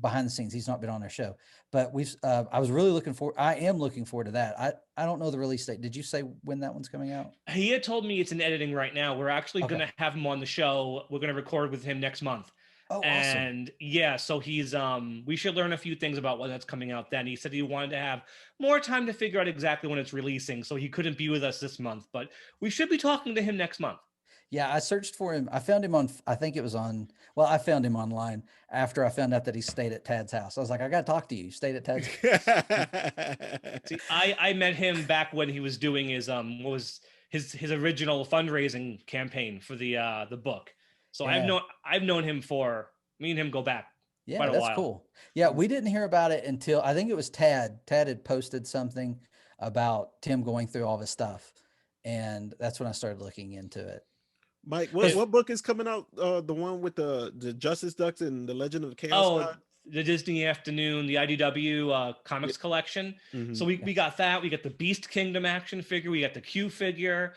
behind the scenes. He's not been on our show, but I am looking forward to that. I don't know the release date. Did you say when that one's coming out? He had told me it's in editing right now. We're actually going to have him on the show. We're going to record with him next month. Oh, awesome. And yeah, so he's we should learn a few things about when that's coming out then. He said he wanted to have more time to figure out exactly when it's releasing, so he couldn't be with us this month, but we should be talking to him next month. Yeah, I searched for him. I found him I found him online after I found out that he stayed at Tad's house. I was like, I got to talk to you. Stayed at Tad's house. See, I met him back when he was doing his his original fundraising campaign for the book. So I've known him me and him go back quite a while. That's cool. Yeah, we didn't hear about it until I think it was Tad. Tad had posted something about Tim going through all of his stuff. And that's when I started looking into it. Mike, what book is coming out? The one with the Justice Ducks and the Legend of the Chaos God? The Disney Afternoon, the IDW comics collection. So we got that. We got the Beast Kingdom action figure. We got the Q figure.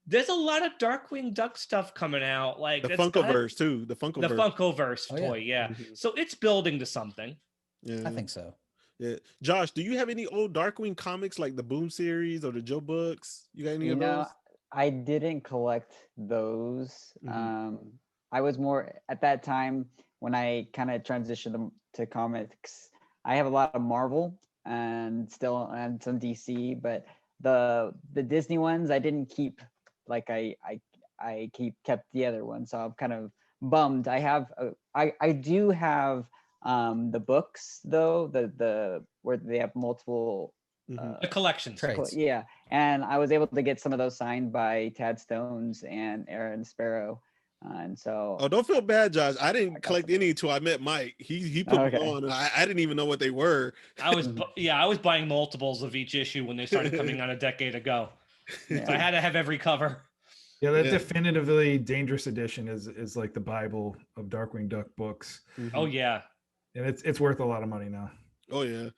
There's a lot of Darkwing Duck stuff coming out. Like the Funkoverse too. The Funkoverse toy. Yeah. So it's building to something. Yeah, I think so. Yeah. Josh, do you have any old Darkwing comics like the Boom series or the Joe books? You got any of those? I didn't collect those. I was more at that time when I kind of transitioned to comics. I have a lot of Marvel and some DC, but the Disney ones I didn't keep. Like I kept the other one, so I'm kind of bummed. I do have the books though, the where they have multiple the collection trades. Yeah, and I was able to get some of those signed by Tad Stones and Aaron Sparrow, and so. Oh, don't feel bad, Josh. I didn't collect any until I met Mike. He put me on. I didn't even know what they were. I was buying multiples of each issue when they started coming out a decade ago. Yeah. So I had to have every cover. Yeah, that definitively Dangerous Edition is like the Bible of Darkwing Duck books. Oh yeah, and it's worth a lot of money now. Oh yeah,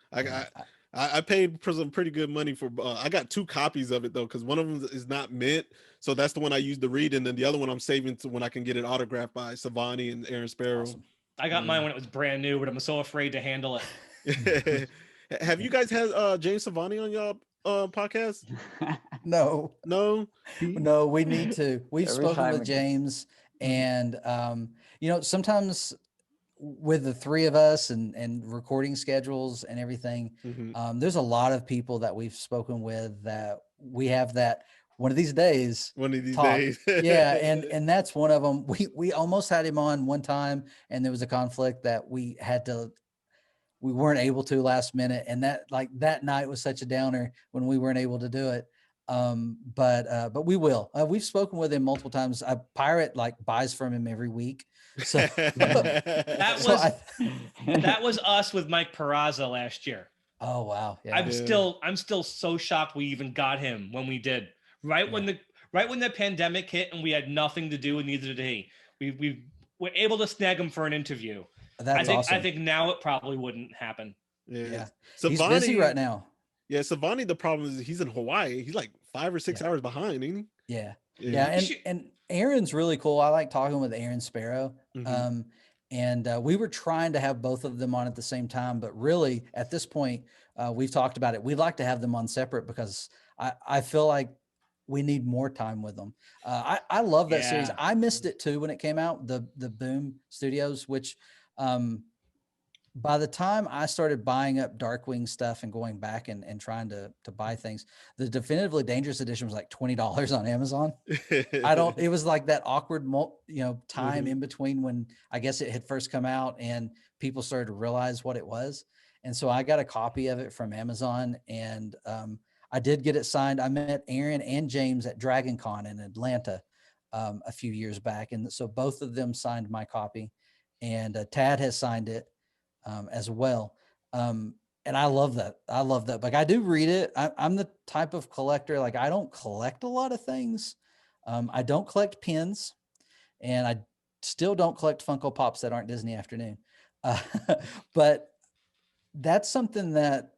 I paid some pretty good money for. I got 2 copies of it though, because one of them is not mint, so that's the one I used to read, and then the other one I'm saving to when I can get it autographed by Savani and Aaron Sparrow. Awesome. I got mine when it was brand new, but I'm so afraid to handle it. Have you guys had James Savani on y'all podcast? No, we need to. We've spoken with James, and sometimes with the 3 of us and recording schedules and everything, there's a lot of people that we've spoken with that we have that one of these days. Yeah, and that's one of them. We almost had him on one time, and there was a conflict that we weren't able to last minute, and that night was such a downer when we weren't able to do it. But we will. We've spoken with him multiple times. Pirate buys from him every week. So that was us with Mike Peraza last year. Oh wow! Yeah. I'm still so shocked we even got him when we did. Right when right when the pandemic hit and we had nothing to do and neither did he. We were able to snag him for an interview. That's awesome. I think now it probably wouldn't happen. Yeah. So He's busy right now. Yeah, Savani, the problem is he's in Hawaii. He's like 5 or 6 hours behind, ain't he? Yeah. And Aaron's really cool. I like talking with Aaron Sparrow. And we were trying to have both of them on at the same time, but really at this point, we've talked about it. We'd like to have them on separate because I feel like we need more time with them. I love that series. I missed it too when it came out, the Boom Studios, which by the time I started buying up Darkwing stuff and going back and trying to buy things, the Definitively Dangerous edition was like $20 on Amazon. It was like that awkward, time in between when I guess it had first come out and people started to realize what it was. And so I got a copy of it from Amazon and I did get it signed. I met Aaron and James at Dragon Con in Atlanta a few years back. And so both of them signed my copy and Tad has signed it as well. And I love that. Like I do read it. I'm the type of collector, like I don't collect a lot of things. I don't collect pins and I still don't collect Funko Pops that aren't Disney Afternoon. But that's something that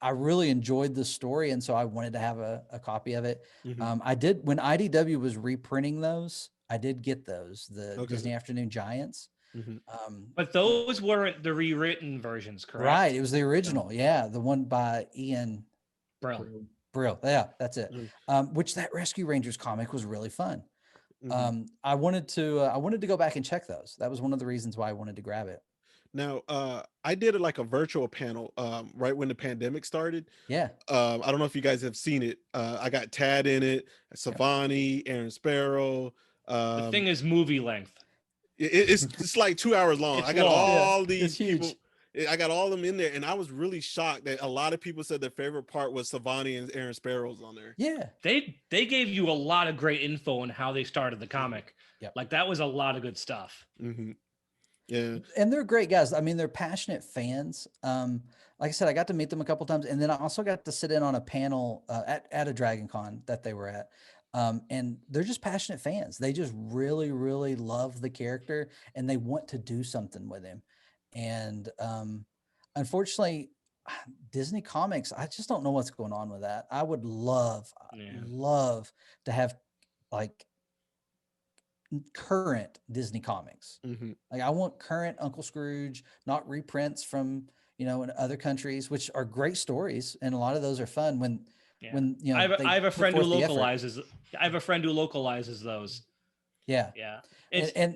I really enjoyed the story. And so I wanted to have a copy of it. I did, when IDW was reprinting those, I did get those, the Disney Afternoon Giants. But those weren't the rewritten versions, correct? Right. It was the original. Yeah. The one by Ian Brill. Yeah, that's it. Which that Rescue Rangers comic was really fun. I wanted to go back and check those. That was one of the reasons why I wanted to grab it. Now, I did like a virtual panel right when the pandemic started. Yeah. I don't know if you guys have seen it. I got Tad in it, Savani, Aaron Sparrow. The thing is movie length. It's like 2 hours long. I got all these people. Huge. I got all of them in there, and I was really shocked that a lot of people said their favorite part was Savani and Aaron Sparrow's on there. Yeah. They gave you a lot of great info on how they started the comic. Yep. Like that was a lot of good stuff. Yeah. And they're great guys. I mean, they're passionate fans. Like I said, I got to meet them a couple times, and then I also got to sit in on a panel at a Dragon Con that they were at. And they're just passionate fans. They just really, really love the character and they want to do something with him. And unfortunately, Disney Comics, I just don't know what's going on with that. I would love to have like current Disney Comics. Like I want current Uncle Scrooge, not reprints from, in other countries, which are great stories. And a lot of those are fun when I have a friend who localizes. I have a friend who localizes those. Yeah.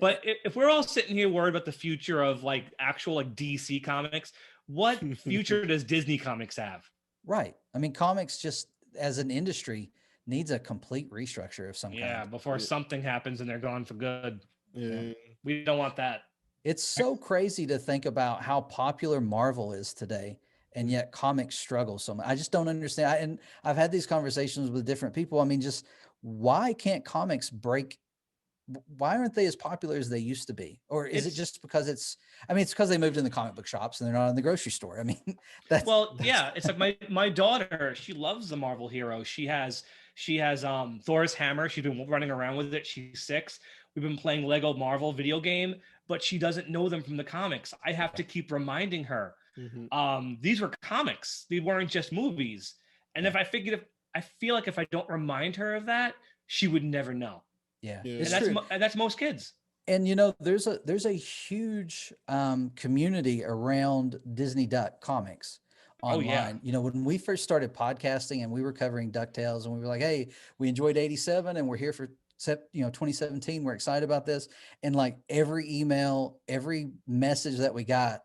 But if we're all sitting here worried about the future of like actual like DC comics, what future does Disney Comics have? Right. I mean, comics just as an industry needs a complete restructure of some kind. Yeah, before something happens and they're gone for good. Yeah. We don't want that. It's so crazy to think about how popular Marvel is today. And yet comics struggle so much. I just don't understand. And I've had these conversations with different people. I mean, just why can't comics break? Why aren't they as popular as they used to be? Or is it just because it's because they moved in the comic book shops and they're not in the grocery store. I mean, it's like my daughter, she loves the Marvel heroes. She has Thor's hammer. She's been running around with it. She's 6. We've been playing Lego Marvel video game, but she doesn't know them from the comics. I have to keep reminding her. These were comics. They weren't just movies. And I feel like if I don't remind her of that, she would never know. Yeah. And that's most kids. And there's a huge community around Disney Duck comics online. When we first started podcasting and we were covering Ducktales and we were like, hey, we enjoyed 87 and we're here for 2017. We're excited about this. And like every email, every message that we got,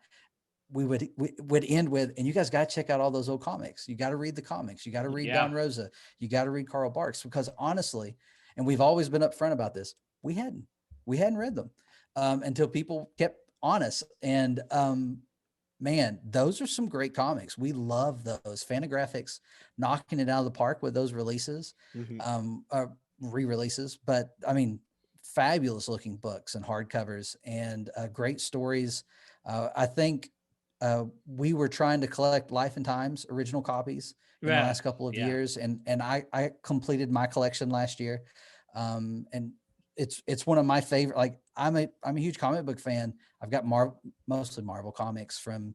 we would end with, and you guys got to check out all those old comics. You got to read the comics. You got to read Don Rosa. You got to read Carl Barks, because honestly, and we've always been upfront about this, we hadn't read them until people kept on us. And man, those are some great comics. We love those. Fantagraphics knocking it out of the park with those releases, re-releases. But I mean, fabulous looking books and hardcovers and great stories. I think we were trying to collect Life and Times original copies in the last couple of years, and I completed my collection last year, and it's one of my favorite. Like I'm a huge comic book fan. I've got mostly Marvel comics from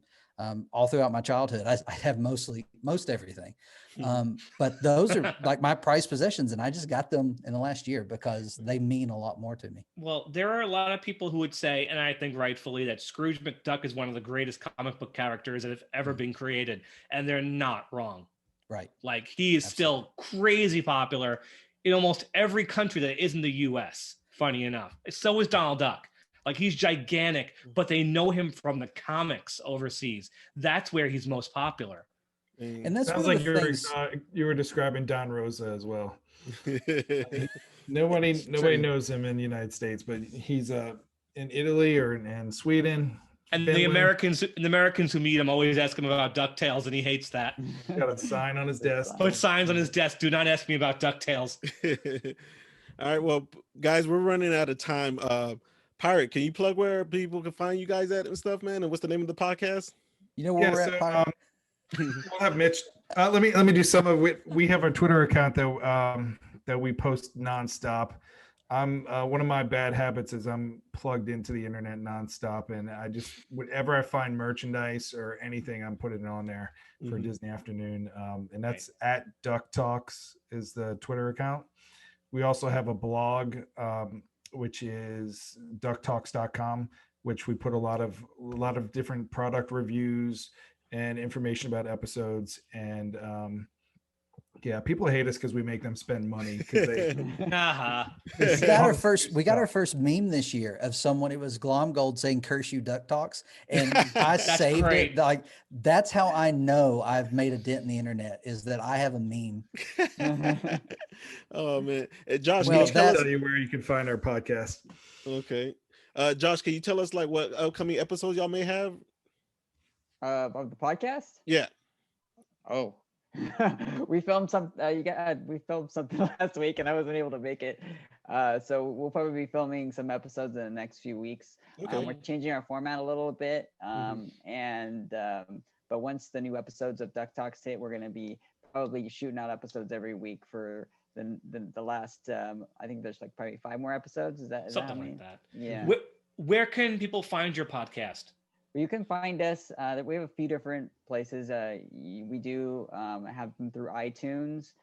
all throughout my childhood. I have most everything, but those are like my prized possessions, and I just got them in the last year because they mean a lot more to me. Well, there are a lot of people who would say, and I think rightfully, that Scrooge McDuck is one of the greatest comic book characters that have ever been created, and they're not wrong. Right. Like he is still crazy popular in almost every country that isn't the US, funny enough. So is Donald Duck. Like he's gigantic, but they know him from the comics overseas. That's where he's most popular. And that's sounds one like of the things you were describing Don Rosa as well. Nobody knows him in the United States, but he's in Italy or in Sweden. And Finland. the Americans who meet him always ask him about Ducktales, and he hates that. Got a sign on his desk. Put signs on his desk. Do not ask me about Ducktales. All right, well, guys, we're running out of time. Pirate, can you plug where people can find you guys at and stuff, man? And what's the name of the podcast? You know where we're at, Pirate? We'll have Mitch. Let me do some of it. We have our Twitter account that we post nonstop. One of my bad habits is I'm plugged into the internet nonstop, and I just whenever I find merchandise or anything, I'm putting it on there for Disney Afternoon. And that's at Ducktalks is the Twitter account. We also have a blog, which is ducktalks.com, which we put a lot of different product reviews and information about episodes. And yeah, people hate us because we make them spend money. We got our first meme this year of someone. It was Glomgold saying "Curse you, Duck Talks," and I saved great. it. Like that's how I know I've made a dent in the internet, is that I have a meme. Oh man, Josh, I'll tell you where you can find our podcast. Okay, Josh, can you tell us like what upcoming episodes y'all may have of the podcast? Yeah. Oh. we filmed something last week and I wasn't able to make it, so we'll probably be filming some episodes in the next few weeks. Okay. We're changing our format a little bit, but once the new episodes of Duck Talks hit, we're going to be probably shooting out episodes every week for the last I think there's like probably 5 more episodes. Is that something like that? Yeah. Where can people find your podcast? You can find us. We have a few different places. We do have them through iTunes.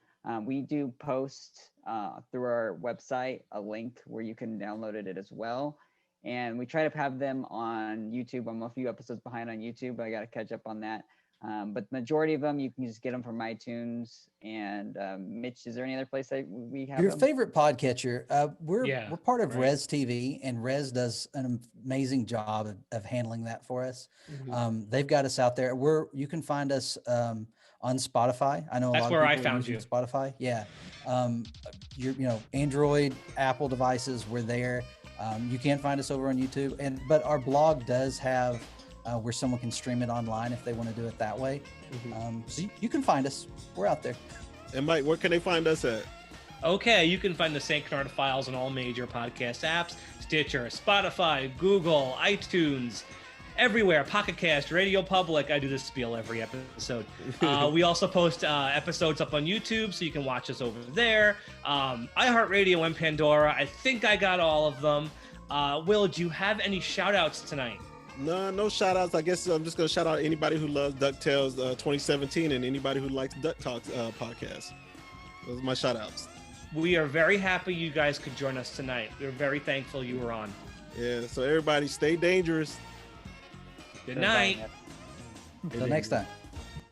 We do post through our website a link where you can download it as well. And we try to have them on YouTube. I'm a few episodes behind on YouTube, but I got to catch up on that. But the majority of them, you can just get them from iTunes. And Mitch, is there any other place that we have your them? favorite podcatcher? We're part of Res TV, and Res does an amazing job of handling that for us. They've got us out there. You can find us on Spotify. I know that's where I found you. Spotify, yeah. Android, Apple devices, we're there. You can find us over on YouTube, but our blog does have where someone can stream it online if they want to do it that way. So you can find us. We're out there. And Mike, where can they find us at? Okay, you can find the St Canard Files on all major podcast apps: Stitcher, Spotify, Google, iTunes, everywhere. Pocket Cast, Radio Public. I do this spiel every episode. We also post episodes up on YouTube, so you can watch us over there. iHeartRadio and Pandora. I think I got all of them. Will, do you have any shout outs tonight? No shout outs. I guess I'm just going to shout out anybody who loves Ducktales 2017 and anybody who likes Ducktalks podcast. Those are my shout outs. We are very happy you guys could join us tonight. We're very thankful you were on. Yeah, so everybody stay dangerous. Good night. Until next time.